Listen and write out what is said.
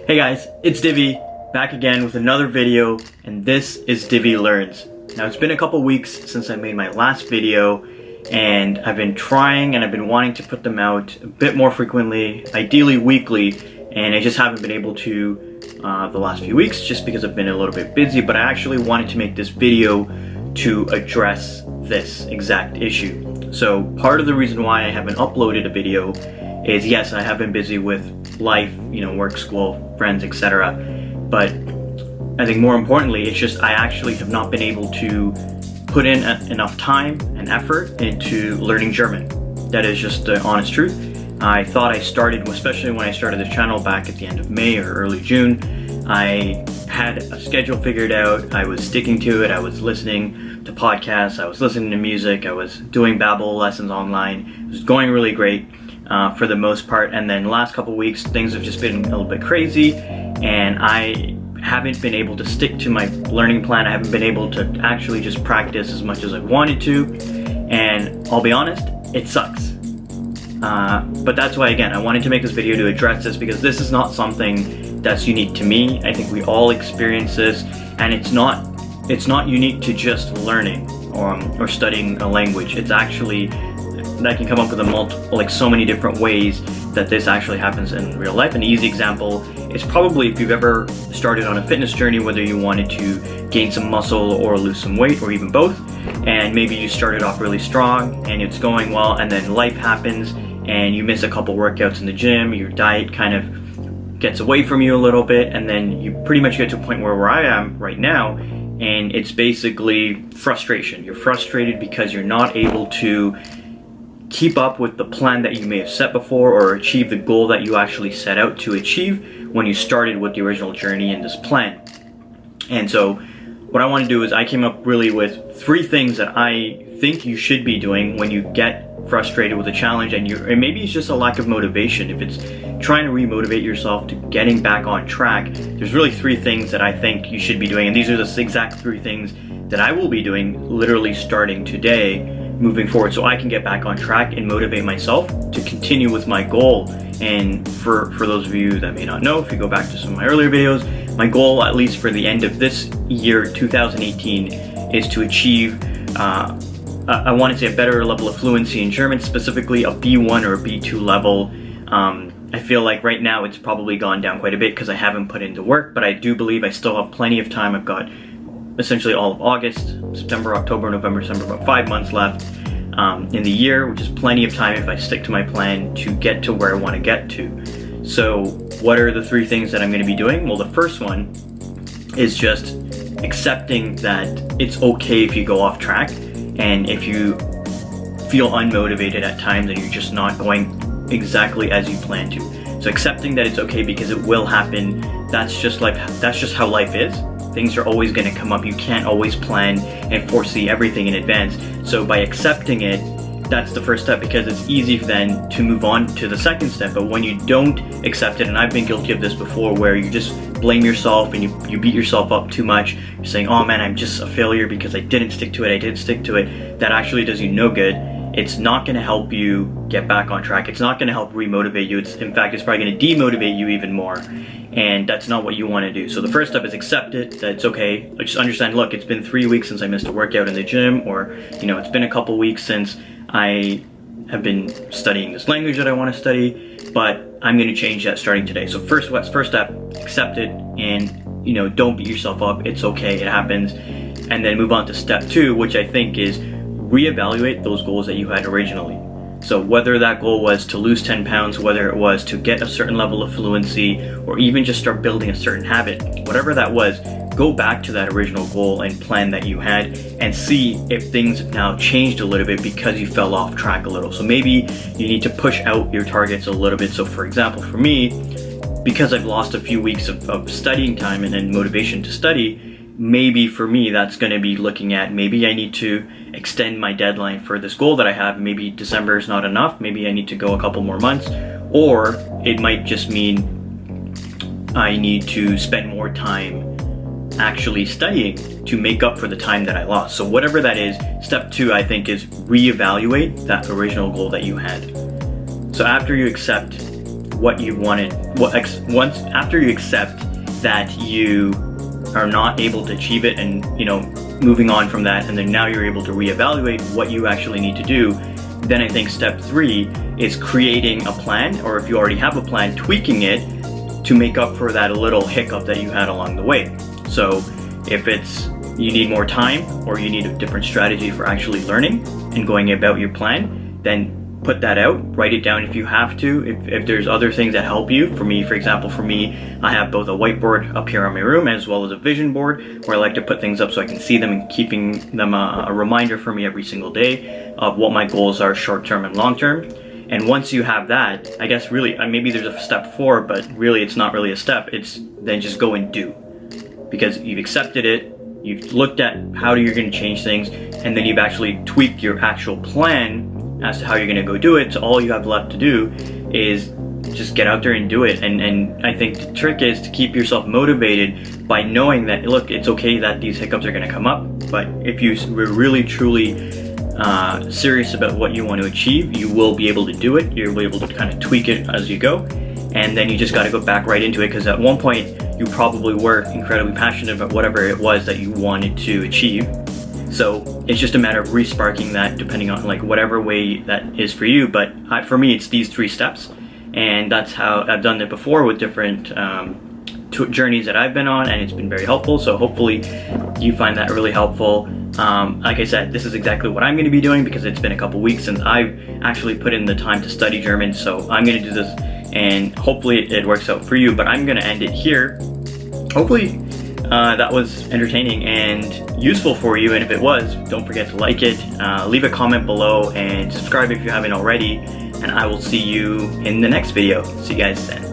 Hey guys, it's Divi, back again with another video, and this is Divi Learns. Now it's been a couple weeks since I made my last video, and I've been trying and I've been wanting to put them out a bit more frequently, ideally weekly, and I just haven't been able to the last few weeks just because I've been a little bit busy, but I actually wanted to make this video to address this exact issue. So part of the reason why I haven't uploaded a video is, yes, I have been busy with life, work, school, friends, etc. But I think more importantly, it's just I actually have not been able to put in enough time and effort into learning German. That is just the honest truth. I thought I started, especially when I started the channel back at the end of May or early June, I had a schedule figured out, I was sticking to it, I was listening to podcasts, I was listening to music, I was doing Babbel lessons online. It was going really great for the most part, and then the last couple weeks things have just been a little bit crazy, and I haven't been able to stick to my learning plan. I haven't been able to actually just practice as much as I wanted to, and I'll be honest, it sucks. But that's why, again, I wanted to make this video to address this, because this is not something that's unique to me. I think we all experience this, and it's not unique to just learning or studying a language. It's actually, I can come up with so many different ways that this actually happens in real life. An easy example is probably if you've ever started on a fitness journey, whether you wanted to gain some muscle or lose some weight, or even both, and maybe you started off really strong and it's going well, and then life happens and you miss a couple workouts in the gym, your diet kind of gets away from you a little bit, and then you pretty much get to a point where I am right now, and it's basically frustration. You're frustrated because you're not able to keep up with the plan that you may have set before, or achieve the goal that you actually set out to achieve when you started with the original journey in this plan. And so what I want to do is I came up really with 3 things that I think you should be doing when you get frustrated with a challenge, and maybe it's just a lack of motivation. If it's trying to remotivate yourself to getting back on track, there's really 3 things that I think you should be doing, and these are the exact 3 things that I will be doing literally starting today moving forward, so I can get back on track and motivate myself to continue with my goal. And for those of you that may not know, if you go back to some of my earlier videos, my goal, at least for the end of this year 2018, is to achieve I want to say a better level of fluency in German, specifically a B1 or a B2 level. I feel like right now it's probably gone down quite a bit because I haven't put into work, but I do believe I still have plenty of time. I've got essentially all of August, September, October, November, December, about 5 months left in the year, which is plenty of time if I stick to my plan to get to where I want to get to. So what are the 3 things that I'm going to be doing? Well, the first one is just accepting that it's okay if you go off track, and if you feel unmotivated at times and you're just not going exactly as you plan to. So accepting that it's okay, because it will happen. That's just how life is. Things are always going to come up. You can't always plan and foresee everything in advance. So by accepting it, that's the first step, because it's easy then to move on to the second step. But when you don't accept it, and I've been guilty of this before, where you just blame yourself and you beat yourself up too much. You're saying, oh man, I'm just a failure because I didn't stick to it. That actually does you no good. It's not going to help you get back on track. It's not going to help remotivate you. In fact, it's probably going to demotivate you even more. And that's not what you want to do. So the first step is accept it, that it's okay. Just understand, look, it's been 3 weeks since I missed a workout in the gym, or it's been a couple weeks since I have been studying this language that I want to study, but I'm going to change that starting today. So first step, accept it, and don't beat yourself up. It's okay, it happens. And then move on to step 2, which I think is reevaluate those goals that you had originally. So whether that goal was to lose 10 pounds, whether it was to get a certain level of fluency, or even just start building a certain habit, whatever that was, go back to that original goal and plan that you had, and see if things have now changed a little bit because you fell off track a little. So maybe you need to push out your targets a little bit. So for example, for me, because I've lost a few weeks of studying time and then motivation to study, maybe for me that's going to be looking at, maybe I need to extend my deadline for this goal that I have. Maybe December is not enough. Maybe I need to go a couple more months, or it might just mean I need to spend more time actually studying to make up for the time that I lost. So whatever that is, step 2, I think, is reevaluate that original goal that you had. So after you accept what you wanted. Once after you accept that you are not able to achieve it, and moving on from that, and then now you're able to reevaluate what you actually need to do, then I think step 3 is creating a plan, or if you already have a plan, tweaking it to make up for that little hiccup that you had along the way. So if it's you need more time, or you need a different strategy for actually learning and going about your plan, then put that out, write it down if you have to. If there's other things that help you, for example, I have both a whiteboard up here in my room as well as a vision board where I like to put things up so I can see them, and keeping them a reminder for me every single day of what my goals are, short term and long term. And once you have that, I guess really, maybe there's a step 4, but really it's not really a step. It's then just go and do, because you've accepted it, you've looked at how you're going to change things, and then you've actually tweaked your actual plan as to how you're going to go do it. So all you have left to do is just get out there and do it. And I think the trick is to keep yourself motivated by knowing that, look, it's okay that these hiccups are going to come up, but if you were really truly serious about what you want to achieve, you will be able to do it. You'll be able to kind of tweak it as you go, and then you just got to go back right into it, because at one point you probably were incredibly passionate about whatever it was that you wanted to achieve. So it's just a matter of resparking that, depending on whatever way that is for you. But for me, it's these 3 steps, and that's how I've done it before with different journeys that I've been on, and it's been very helpful. So hopefully you find that really helpful. Like I said, this is exactly what I'm going to be doing, because it's been a couple weeks since I've actually put in the time to study German. So I'm going to do this, and hopefully it works out for you. But I'm going to end it here. Hopefully that was entertaining and useful for you, and if it was, don't forget to like it, leave a comment below, and subscribe if you haven't already, and I will see you in the next video. See you guys then.